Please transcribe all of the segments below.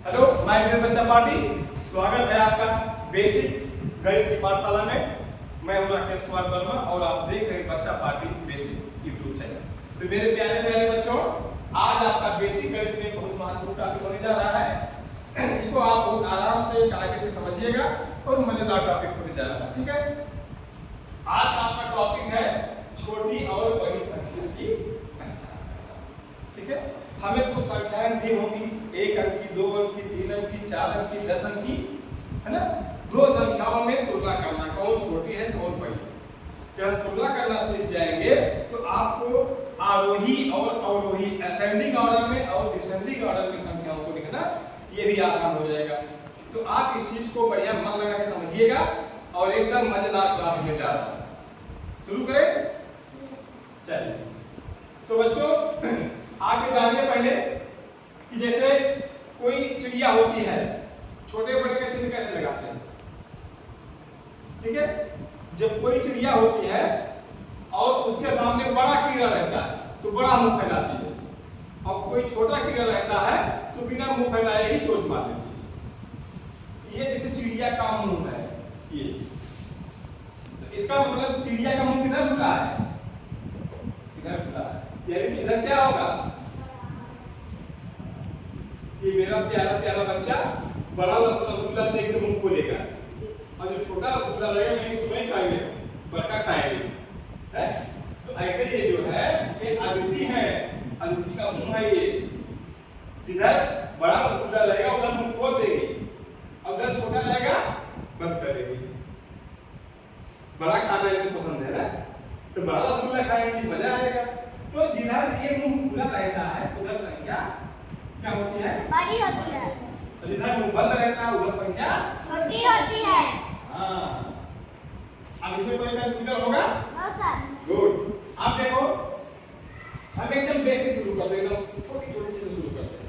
Hello my dear बच्चा party, स्वागत है आपका बेसिक गणित की पाठशाला में। मैं हूं राकेश कुमार वर्मा और आप देख रहे हैं बच्चा पार्टी बेसिक यूट्यूब चैनल। तो मेरे प्यारे प्यारे बच्चों, आज आपका बेसिक गणित में बहुत महत्वपूर्ण टॉपिक होने जा रहा है। इसको आप बहुत आराम से कायदे से समझिएगा और मजेदार टॉपिक होने जा रहा है। ठीक है, आज का आपका टॉपिक है छोटी और बड़ी संख्या की पहचान। ठीक है, हमें कुछ संख्याएं दी होंगी, 1 अंक की, 2 अंक की, 3 अंक की, 4 अंक की, 10 अंक की, है ना। दो संख्याओं में तुलना करना, कौन छोटी है कौन बड़ी है। जब तुलना करना सीख जाएंगे तो आपको आरोही और अवरोही, असेंडिंग ऑर्डर में और डिसेंडिंग ऑर्डर में संख्याओं को लिखना ये भी आसान हो जाएगा। तो आप इस चीज को बढ़िया मन लगा के समझिएगा और एकदम मजेदार क्लास में जा रहा है। शुरू करें, चलिए। तो बच्चों आगे जानिए पहले कि जैसे कोई चिड़िया होती है, छोटे बड़े का चिन्ह कैसे लगाते हैं। ठीक है, जब कोई चिड़िया होती है और उसके सामने बड़ा कीड़ा रहता है तो बड़ा मुंह फैलाती है, और कोई छोटा कीड़ा रहता है तो बिना मुंह फैलाए ही चोट मार देती है। ये जैसे चिड़िया का मुंह है, ये तो इसका मतलब चिड़िया का मुंह किधर खुला है, इधर खुला है। यानी इधर क्या होगा, ये मेरा प्यारा प्यारा बच्चा बड़ा रसगुल्ला देख के मुंह खोलेगा, और जो छोटा रसगुल्ला रहेगा नहीं इसको नहीं खाएंगे, बड़का खाएंगे, है। तो ऐसे ये जो है ये आकृति है, आकृति का मुंह है। ये इधर बड़ा रसगुल्ला रहेगा उधर मुंह खोल देगी, और उधर छोटा रहेगा बंद कर देगी। बड़ा खाना इनको पसंद है ना, तो बड़ा रसगुल्ला खाएंगे मजा आएगा। तो जिधर ये मुंह खुला रहता है उधर संख्या क्या होती है, बड़ी होती है। तो जिधर मुंह बंद रहता है उधर संख्या छोटी होती है। हाँ, अब इसमें कोई कंफ्यूजन होगा? हाँ सर। गुड। आप देखो, हम एकदम बेसिक शुरू करते हैं, एकदम छोटी छोटी चीजें शुरू करते हैं।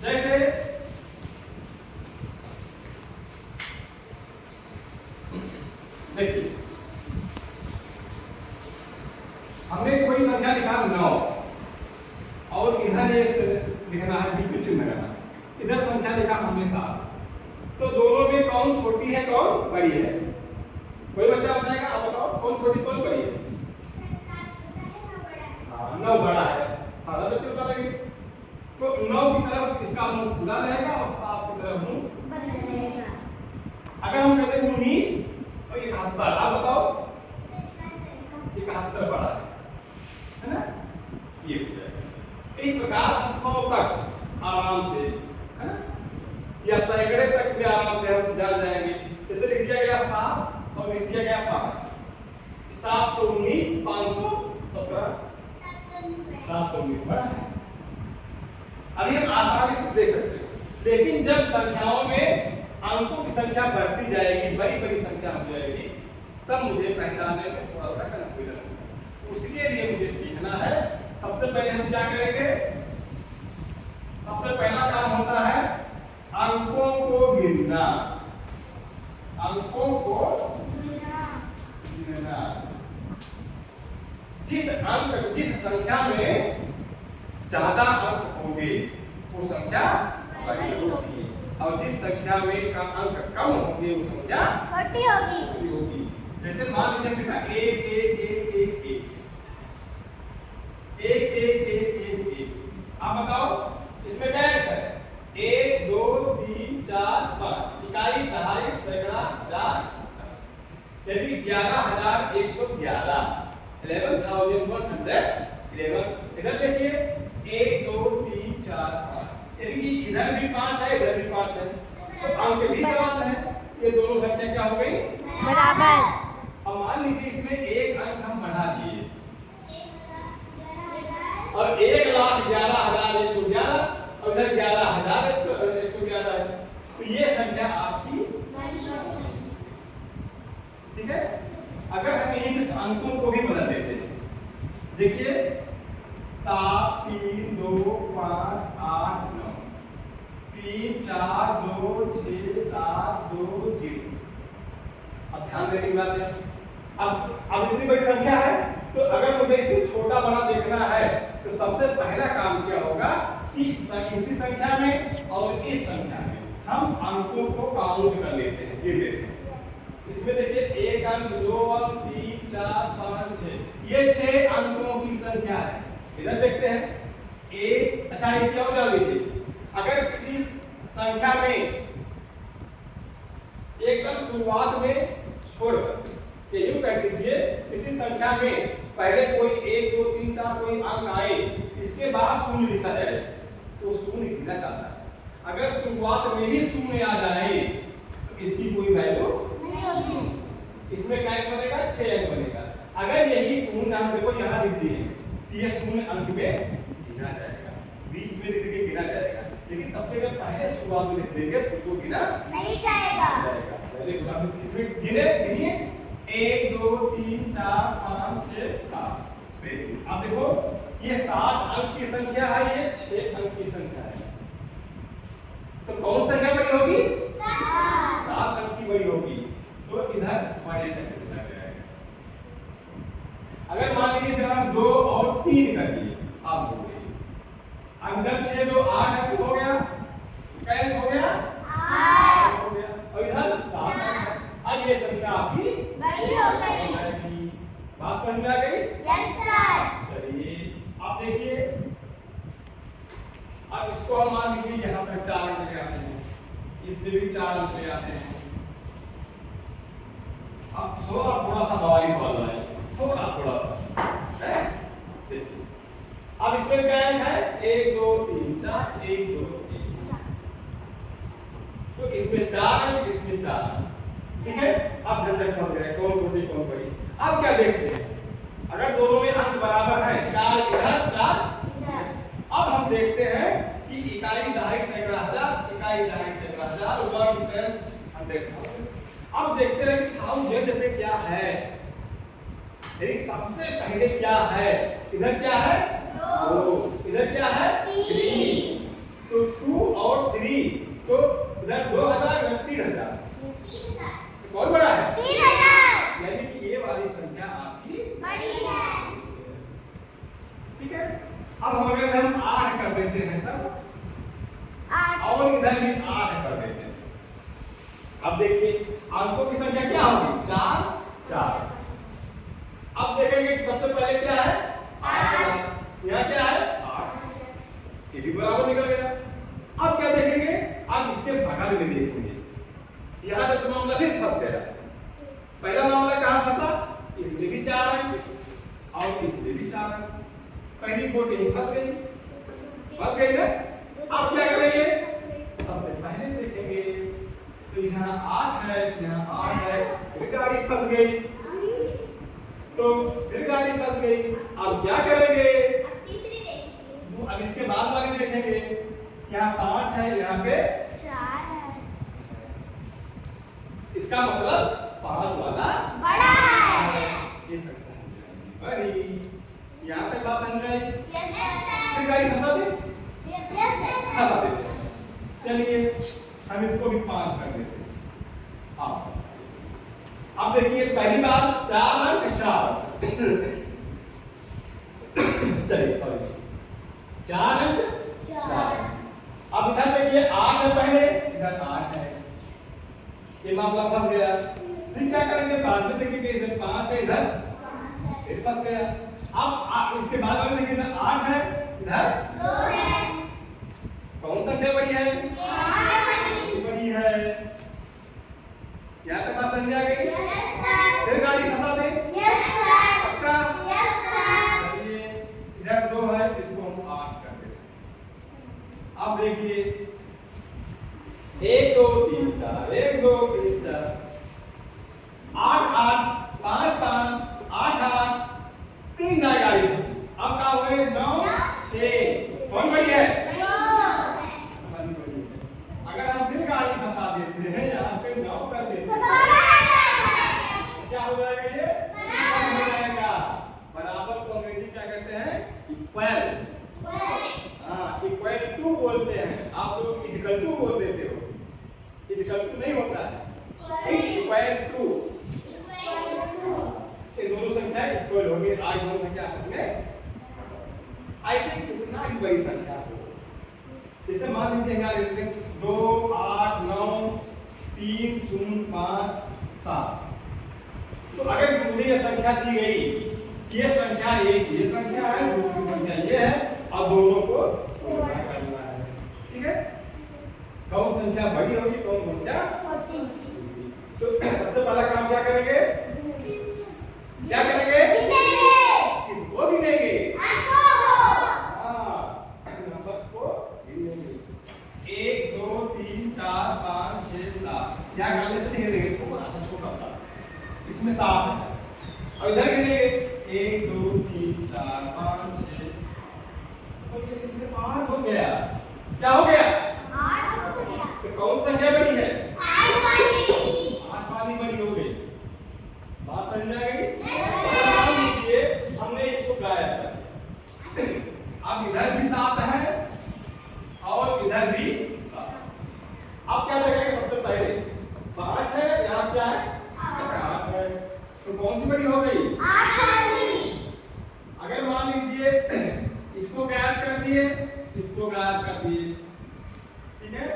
जैसे देखिए, हमने कोई संख्या लिखा 9 और इधर ये लिखना है, बीच में चिन्ह लगाना। इधर संख्या लिखा हमने 7, तो दोनों में कौन छोटी है कौन बड़ी है? कोई बच्चा बताएगा, आप बताओ कौन छोटी कौन बड़ी है? हाँ, 9 बड़ा है, सादा बच्चे बता लेंगे। तो 9 की तरफ इसका मुंह खुला रहेगा और 7 की तरफ मुंह बंद रहेगा। अगर हम कहते हैं 19 तो 71, आप बताओ 71 बड़ा है ना, ये हो जाएगा। इस प्रकार हम 100 तक आराम से, है ना, या सैकड़े तक भी आराम से हम जान जाएंगे। जैसे लिख दिया गया 7 और लिख दिया गया 5, 719 517 719 बड़ा है। अभी हम आसानी से देख सकते हैं, लेकिन जब संख्याओं में अंकों की संख्या बढ़ती जाएगी, बड़ी बड़ी संख्या हो जाएगी, तब मुझे पहचानने में थोड़ा सा कंफ्यूजन होगा। उसके लिए मुझे सीखना है। सबसे पहले हम क्या करेंगे, सबसे पहला काम होता है अंकों को गिनना, अंकों को गिनना। जिस संख्या में ज्यादा अंक होंगे वो संख्या बड़ी होगी, और जिस संख्या में अंक कम होंगे वो संख्या छोटी होगी। जैसे मान लीजिए लिखा 1 1 1 1 1 1 1 1 1 1। आप बताओ इसमें क्या है? 1 2 3 4 5 इकाई, दहाई, सैकड़ा, हजार, यानी 11111 11,111। इधर देखिए 1 2 3 4 5, यानी कि इधर भी 5 है इधर भी 5 है, तो अंक भी समान है। ये दोनों संख्या क्या हो गई, बराबर। अब मान लीजिए इसमें एक अंक हम बढ़ा दिए और 1,11,111 और इधर 11,111 है, तो ये संख्या आपकी, ठीक है। अगर हम इन अंकों को भी बदल देते हैं, देखिए 7 3 2 5 8 9 3 4 2 6 7 2 0। अब ध्यान देने की बात है, अब इतनी बड़ी संख्या है, तो अगर मुझे इसे छोटा बड़ा देखना है तो सबसे पहला काम क्या होगा कि इसी संख्या में और इस संख्या में हम अंकों को काउंट कर लेते हैं, गिन लेते हैं। इसमें देखिए 1 अंक, 2 अंक, 3, 4, 5, 6, ये 6 अंकों की संख्या है। इधर देखते हैं एक, अच्छा एक क्या हो जाएगी, अगर किसी संख्या में एकदम शुरुआत में छोड़कर ये यूं कह दीजिए, किसी संख्या में पहले कोई 1, 2, 3, 4 कोई अंक आए, इसके बाद शून्य लिखा जाए तो शून्य गिना जाता है। अगर शुरुआत में ही शून्य आ जाए तो इसकी कोई वैल्यू नहीं होगी। इसमें क्या बनेगा, 6 अंक बनेगा। अगर यही शून्य हम देखो यहाँ लिख दिए, ये शून्य अंक में गिना जाएगा, बीच में लिख के गिना जाएगा, लेकिन सबसे पहले शुरुआत में लिख देंगे तो उसको गिना नहीं जाएगा। पहले इसमें गिनिए 1, 2, 3, 4, 5, 6, 7। अब देखो ये 7 अंक की संख्या है, ये 6 अंक की संख्या है, तो कौन संख्या बड़ी होगी, 7 अंक की बड़ी होगी, तो इधर बड़े तक लिखा जाएगा। अगर मान लीजिए हम 2 और 3 कर दिए, अब हो गई अंक 6, 2, 8 अंक हो गया, क्या हो गया, 8 हो गया, और इधर 7 अंक। अब ये संख्या आपकी बड़ी हो गई। बात समझ में आ गई? Yes sir. चलिए आप देखिए, अब इसको हम मान लीजिए यहाँ पर 4 अंक ले आते हैं, इसमें भी 4 अंक ले आते हैं। अब थोड़ा सा बवालीस वाला है, थोड़ा सा है। देखिए अब इसमें क्या है, 1, 2, 3, 4, 1, 2, 3, तो इसमें 4 अंक, इसमें 4 अंक, ठीक है। अब झंझट फंस गए, कौन छोटी कौन बड़ी। अब क्या देखते हैं, अगर दोनों में अंक बराबर है, 4 इधर 4 इधर, अब हम देखते हैं कि इकाई दहाई सैकड़ा हजार, इकाई दहाई सैकड़ा हजार, 1 10 100,000। अब देखते हैं कि थाउजेंड पे क्या है, सबसे पहले क्या है, इधर क्या है 2, इधर क्या है 3, तो 2 और 3, तो इधर 2000 इधर 3000, कौन बड़ा है, 3000, यानी कि ये वाली संख्या आपकी बड़ी है, ठीक है। अब हम अगर हम 8 कर देते हैं तब 8 और इधर भी 8 कर देते हैं, अब देखिए अंकों की संख्या क्या होगी, 4 4। अब देखेंगे सबसे पहले क्या है 8, यहाँ क्या है 8, ये भी बराबर निकल गया। अब क्या देखेंगे, अब इसके बगल में देखेंगे, यहाँ तक मामला फिर फंस गया। पहला मामला कहाँ फंसा, इसमें भी 4 अंक और इसमें भी 4 अंक, पहली कोट यही फंस गई ना। अब क्या करेंगे, सबसे पहले देखेंगे तो यहाँ 8 है, यहाँ 8 है, फिर गाड़ी फंस गई, तो फिर गाड़ी फंस गई। अब क्या करेंगे, अब इसके बाद वाली देखेंगे, यहाँ 5 है, यहाँ पे 4 है, इसका मतलब 5 वाला बड़ा है, ये संख्या बड़ी। यहाँ पे बात समझ में आई? फिर गाड़ी फंसा दे, फंसा देते। चलिए हम इसको भी 5 कर देते हैं। अब देखिए पहली बात 4 अंक 4 चलिए सॉरी 4 अंक 4। अब इधर देखिए 8 है, पहले इधर 8 है, ये मामला फंस गया। फिर क्या करेंगे, बाद में देखेंगे इधर 5 है, इधर फिर फंस गया। अब इसके बाद वाले देखिए इधर 8 है, इधर 2 है, कौन संख्या बड़ी है, बड़ी है। यहाँ तक बात समझ आ गई? फिर गाड़ी फंसा दे, पक्का? चलिए इधर 2 है, इसको हम 8 कर देते। अब देखिए 1 2 3 4, 1 2 3 4, 8 8 5 5 8 8 3 नई गाड़ी फंसी। अब क्या हुए 9 6, कौन बड़ी है, अगर हम फिर गाड़ी फंसा देते हैं, यहाँ पे 9 कर देते हैं, क्या हो जाएगा, ये हो जाएगा बराबर को अंग्रेजी क्या कहते हैं, इक्वल। हाँ इक्वल टू बोलते हैं, आप लोग इक्वल टू बोल देते हो, इक्वल टू नहीं होता है, इक्वल टू। ये दोनों संख्या इक्वल हो गई, आज दोनों संख्या आपस में ऐसे कितना भी बड़ी संख्या हो, मान लीजिए यहाँ लिखते हैं 2 8 9 3 0 5 7। तो अगर मुझे ये संख्या दी गई, ये संख्या एक ये संख्या है, दूसरी संख्या ये है, और दोनों को गुणा करना है, ठीक है। कौन संख्या बड़ी होगी, कौन संख्या छोटी। तो सबसे पहला काम क्या करेंगे, क्या करेंगे, किसको गिनेंगे, नंबर्स को गिनेंगे। 1 2 3 4 5 6 7। क्या करने से गिनेंगे, छोटा सा इसमें 7 है, और इधर गिनेंगे 1 2 3 4 5 6। तो ये इसमें 8 हो गया। क्या हो गया, 8 हो गया। तो कौन सी संख्या बड़ी है, 8 वाली। 8 वाली बड़ी हो गई। बात समझ आ गई। मान लीजिए हमने इसको गायब कर दिया, अब इधर भी 7 है और इधर भी 7। अब क्या लगेगा, सबसे पहले 5 है, यहाँ क्या है 8 है, तो कौन सी बड़ी हो गई, 8 वाली। अगर मान लीजिए इसको गायब कर दिए, इसको गायब कर दिए, ठीक है।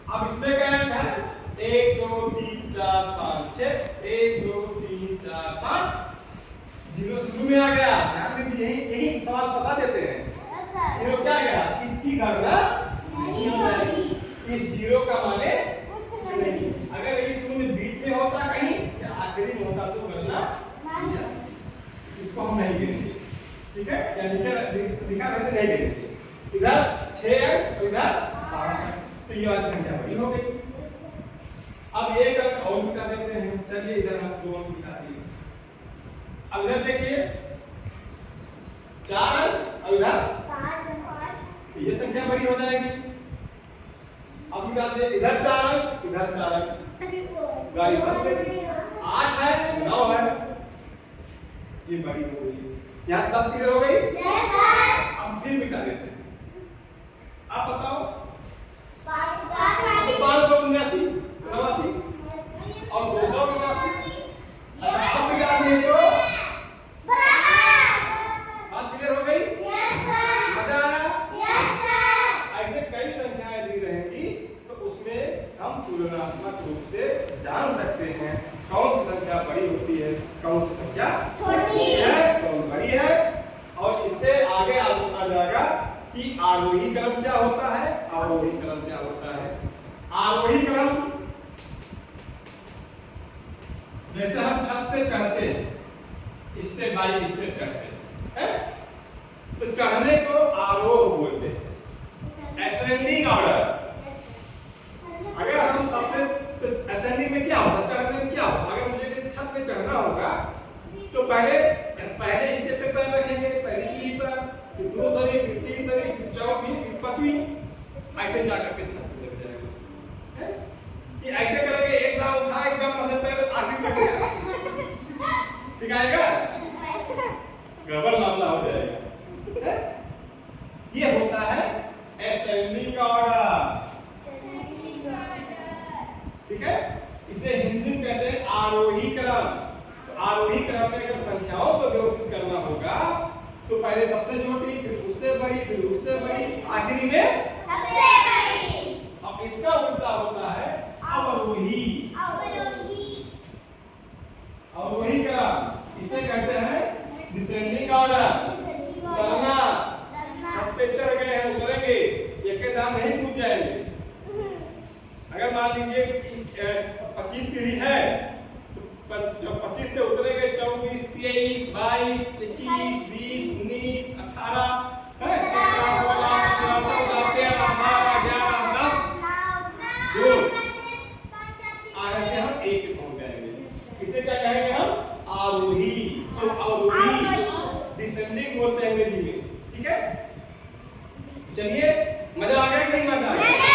अब इसमें गायब है 1 2 3 4 5 6, 1 2 3 4 5, 0 शुरू में आ गया। ध्यान दीजिए, यही सवाल बता देते हैं। जीरो क्या गया, इसकी गणना नहीं होगी, इस जीरो का माने कुछ नहीं। अगर इस में बीच में होता कहीं या आखिरी में होता तो गणना नहीं जाती, इसको हम नहीं गिनेंगे, ठीक है। या लिखा रहते नहीं गिनेंगे। इधर 6 है और इधर 5 है, तो ये वाली संख्या बड़ी हो गई। अब एक अंक और मिटा देते हैं, चलिए इधर हम 2 अंक मिटा दिए। अब इधर देखिए 4 अंक और इधर 5 ये संख्या बड़ी हो जाएगी। अब निकाल दे, इधर 4 अंक इधर 4 अंक, गाड़ी बस गई। 8 है 9 है, ये बड़ी हो गई। यहाँ 10 किधर हो गई, अब फिर मिटा देते हैं। आप बताओ 579 89 और 289। अच्छा अब मिटा दिए तो बात क्लियर हो गई, मजा आया। ऐसे कई संख्याएं दी रहेंगी तो उसमें हम तुलनात्मक रूप से जान सकते हैं कौन सी संख्या बड़ी होती है, कौन सी संख्या छोटी है, कौन बड़ी है। और इससे आगे आ जाएगा कि आरोही क्रम क्या होता है, अवरोही क्रम क्या होता है। आरोही क्रम, जैसे हम छत पे चढ़ते हैं, स्टेप बाय स्टेप चढ़ते हैं, तो चढ़ने को आरोह बोलते हैं, असेंडिंग ऑर्डर। अगर हम सबसे, तो असेंडिंग में क्या होता है, चढ़ने में क्या होता है, अगर मुझे छत पे चढ़ना होगा तो पहले स्टेप पे पैर रखेंगे, पहली सीढ़ी पर, फिर दूसरी, फिर तीसरी, फिर चौथी, फिर पांचवी, ऐसे जाकर के छत पे चढ़ जाएगा। ये ऐसे करेंगे, एक दांव उठा, एक दांव से पैर आखिर में गया, ठीक आएगा, गड़बड़ मामला हो जाएगा। ये होता है असेंडिंग ऑर्डर, ठीक है। इसे हिंदी में कहते हैं आरोही क्रम। तो आरोही क्रम में अगर संख्याओं को व्यवस्थित करना होगा तो पहले सबसे छोटी, फिर उससे बड़ी, फिर उससे बड़ी, आखिरी में सबसे बड़ी। अब इसका उल्टा होता है अवरोही। अवरोही क्रम इसे कहते हैं डिसेंडिंग ऑर्डर। चलना, छत पे चढ़ गए हैं, उतरेंगे, एक के दाम नहीं पूछ जाएंगे। अगर मान लीजिए 25 सीढ़ी है तो जब 25 से उतरेंगे 24 23 22 21 20 19 18 है, 17 16 15 14 13 12 11 10 2 आगे हम 1 पे पहुंच जाएंगे। इसे क्या कहेंगे हम, आरोही। तो अवरोही डिसेंडिंग बोलते हैं अंग्रेजी में, ठीक है। चलिए मजा आ गया कि नहीं मजा आ गया।